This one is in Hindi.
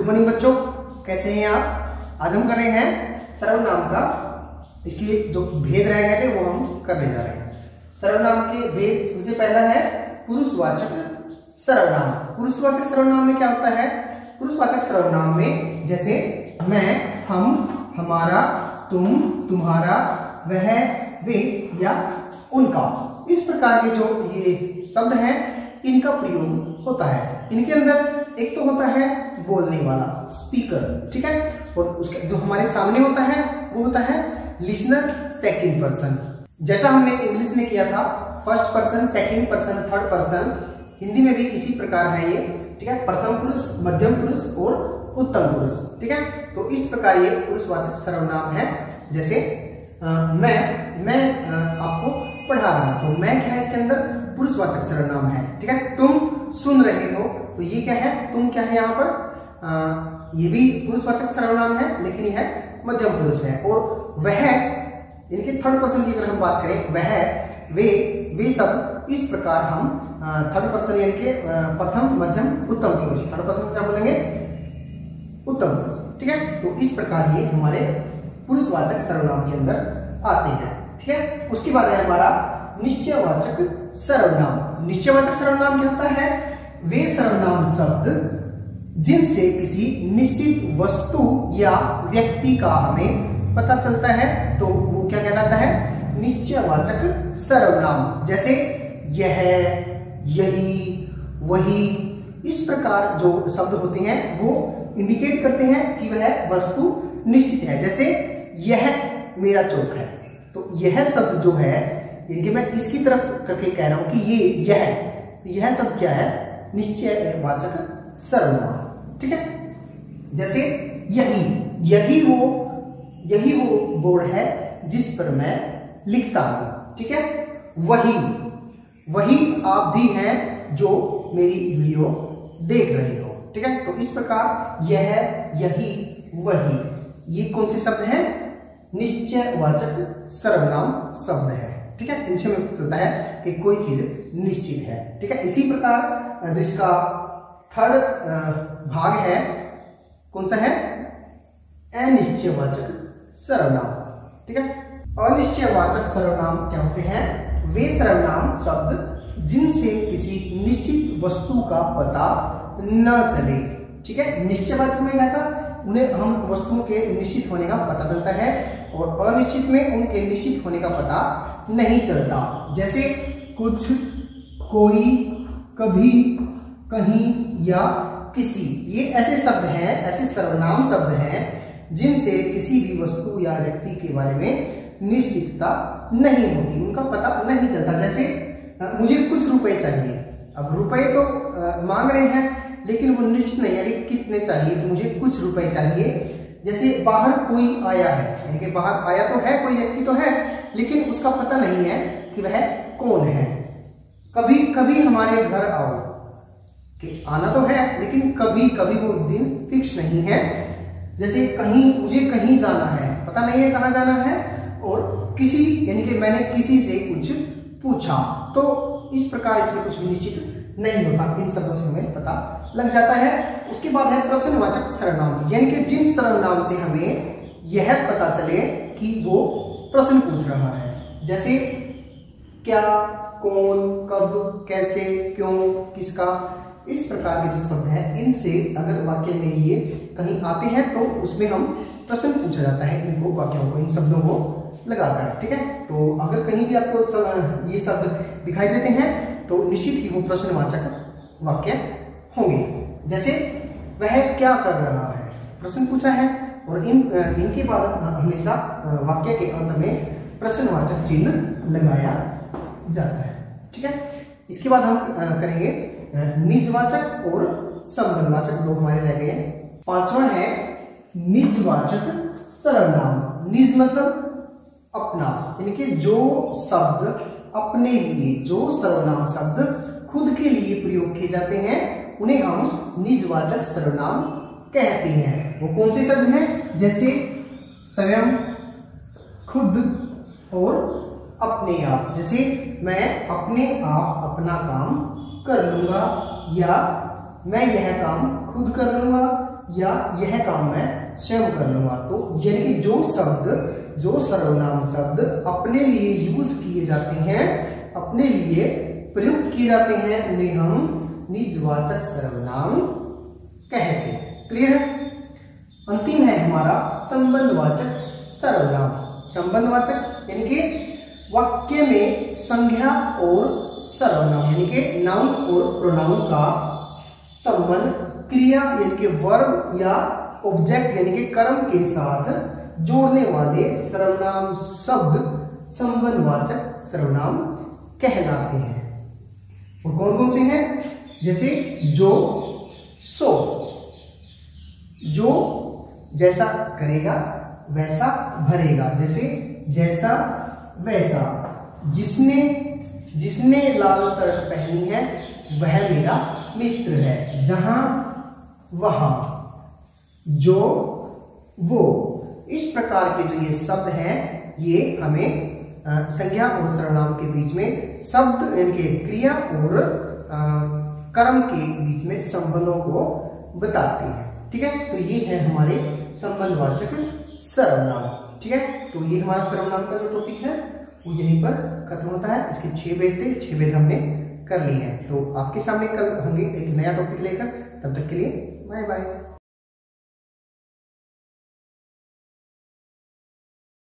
मॉर्निंग बच्चों, कैसे हैं आप। आज हम कर रहे हैं सर्वनाम का, इसके जो भेद रह गए थे वो हम करने जा रहे हैं। सर्वनाम के भेद सबसे पहला है पुरुषवाचक सर्वनाम। पुरुषवाचक सर्वनाम में क्या होता है? पुरुषवाचक सर्वनाम में जैसे मैं, हम, हमारा, तुम, तुम्हारा, वह, वे या उनका, इस प्रकार के जो ये शब्द हैं इनका प्रयोग होता है। इनके अंदर एक तो होता है बोलने वाला, स्पीकर, ठीक है, और उसके जो हमारे सामने होता है वो होता है लिसनर, सेकंड पर्सन। जैसा हमने इंग्लिश में किया था, first person, second person, third person, Hindi में भी इसी प्रकार है ये, ठीक है। प्रथम पुरुष, मध्यम पुरुष और उत्तम पुरुष, ठीक है। तो इस प्रकार ये पुरुषवाचक सर्वनाम है। जैसे मैं आपको पढ़ा रहा हूं, तो मैं क्या है इसके अंदर पुरुषवाचक सर्वनाम है, ठीक है। तुम सुन रहे हो, तो ये क्या है? तुम क्या है यहाँ पर? ये भी पुरुषवाचक सर्वनाम है, लेकिन यह मध्यम पुरुष है। और वह, इनके थर्ड पर्सन की अगर हम बात करें, वह, वे सब, इस प्रकार हम थर्ड पर्सन यानी कि प्रथम, मध्यम, उत्तम पुरुष, थर्ड पर्सन क्या बोलेंगे? उत्तम पुरुष, ठीक है। तो इस प्रकार ये हमारे पुरुषवाचक सर्वनाम के अंदर आते हैं, ठीक है। उसके बाद है हमारा निश्चयवाचक सर्वनाम। निश्चयवाचक सर्वनाम क्या होता है? वे सर्वनाम शब्द जिनसे किसी निश्चित वस्तु या व्यक्ति का हमें पता चलता है, तो वो क्या कहलाता है? निश्चयवाचक सर्वनाम। जैसे यह, यही, वही, इस प्रकार जो शब्द होते हैं वो इंडिकेट करते हैं कि वह वस्तु निश्चित है। जैसे यह मेरा चौक है, तो यह शब्द जो है, यानी मैं इसकी तरफ करके कह रहा हूं कि ये यह शब्द क्या है? निश्चयवाचक सर्वनाम, ठीक है। जैसे यही वो बोर्ड है जिस पर मैं लिखता हूं, ठीक है। वही आप भी हैं जो मेरी वीडियो देख रहे हो, ठीक है। तो इस प्रकार यह, यही, वही, ये कौन से शब्द हैं? निश्चयवाचक सर्वनाम शब्द है, ठीक है। इनसे हमें पता चलता है कि कोई चीज निश्चित है, ठीक है। इसी प्रकार जो इसका थर्ड भाग है, कौन सा है? अनिश्चयवाचक सर्वनाम, ठीक है। अनिश्चयवाचक सर्वनाम क्या होते हैं? वे सर्वनाम शब्द जिनसे किसी निश्चित वस्तु का पता न चले, ठीक है। निश्चयवाचक में क्या था? उन्हें हम वस्तुओं के निश्चित होने का पता चलता है, और अनिश्चित में उनके निश्चित होने का पता नहीं चलता। जैसे कुछ, कोई, कभी, कहीं या किसी, ये ऐसे शब्द हैं, ऐसे सर्वनाम शब्द हैं जिनसे किसी भी वस्तु या व्यक्ति के बारे में निश्चितता नहीं होती, उनका पता नहीं चलता। जैसे मुझे कुछ रुपए चाहिए, अब रुपए तो मांग रहे हैं, लेकिन वो निश्चित नहीं है कि कितने चाहिए, तो मुझे कुछ रुपए चाहिए। जैसे बाहर कोई आया है, यानी कि बाहर आया तो है, कोई व्यक्ति तो है, लेकिन उसका पता नहीं है कि वह कौन है। कभी कभी हमारे घर आओ, कि आना तो है, लेकिन कभी कभी वो दिन फिक्स नहीं है। जैसे मुझे कहीं जाना है, पता नहीं है कहाँ जाना है, और किसी, यानी कि मैंने किसी से कुछ पूछा, तो इस प्रकार इसमें कुछ भी निश्चित नहीं होता। इन शब्दों से हमें पता लग जाता है। उसके बाद है प्रश्नवाचक सर्वनाम, यानी कि जिन सर्वनाम से हमें यह पता चले कि वो प्रश्न पूछ रहा है। जैसे क्या, कौन, कब, कैसे, क्यों, किसका, इस प्रकार के जो शब्द हैं, इनसे अगर वाक्य में ये कहीं आते हैं तो उसमें हम प्रश्न पूछा जाता है, इनको, वाक्यों को, इन शब्दों को लगाकर, ठीक है। तो अगर कहीं भी आपको ये शब्द दिखाई देते हैं तो निश्चित ही वो प्रश्नवाचक वाक्य होंगे। जैसे वह क्या कर रहा है, प्रश्न पूछा है, और इनके बाद हमेशा वाक्य के अंत में प्रश्नवाचक चिन्ह लगाया जाता है, ठीक है। इसके बाद हम करेंगे निजवाचक और संबंधवाचक, दो हमारे रह गए हैं। पांचवा है निजवाचक सर्वनाम। निज मतलब अपना, यानी कि जो शब्द अपने लिए, जो सर्वनाम शब्द खुद के लिए प्रयोग किए जाते हैं, उन्हें हम निजवाचक सर्वनाम कहते हैं। वो कौन से शब्द हैं? जैसे स्वयं, खुद और अपने आप। जैसे मैं अपने आप अपना काम कर लूंगा, या मैं यह काम खुद कर लूंगा, या यह काम मैं स्वयं कर लूंगा। तो यानी कि जो सर्वनाम शब्द अपने लिए यूज किए जाते हैं, अपने लिए प्रयुक्त किए जाते हैं, उन्हें हम निजवाचक सर्वनाम कहते हैं। क्लियर है? अंतिम है हमारा संबंधवाचक सर्वनाम। संबंधवाचक यानी कि वाक्य में संज्ञा और सर्वनाम यानी कि नाउन और प्रोनाउन का संबंध क्रिया यानी कि वर्ब या ऑब्जेक्ट यानी कि कर्म के साथ जोड़ने वाले सर्वनाम शब्द संबंधवाचक सर्वनाम कहलाते हैं। और कौन कौन से हैं? जैसे जो, सो। जो जैसा करेगा वैसा भरेगा, जैसे जैसा वैसा। जिसने लाल शर्ट पहनी है वह मेरा मित्र है। जहां, वहां, जो, वो। इस प्रकार के जो ये शब्द हैं, ये हमें संज्ञा और सर्वनाम के बीच में शब्द यानी कि क्रिया और कर्म के बीच में संबंधों को बताते हैं। ठीक है, तो ये है हमारे संबंधवाचक सर्वनाम। ठीक है, तो ये हमारा सर्वनाम का जो टॉपिक है वो यहीं पर खत्म होता है। इसके 6 भेद थे, 6 भेद हमने कर लिए हैं। तो आपके सामने कल होंगे एक नया टॉपिक लेकर, तब तक के लिए बाय बाय।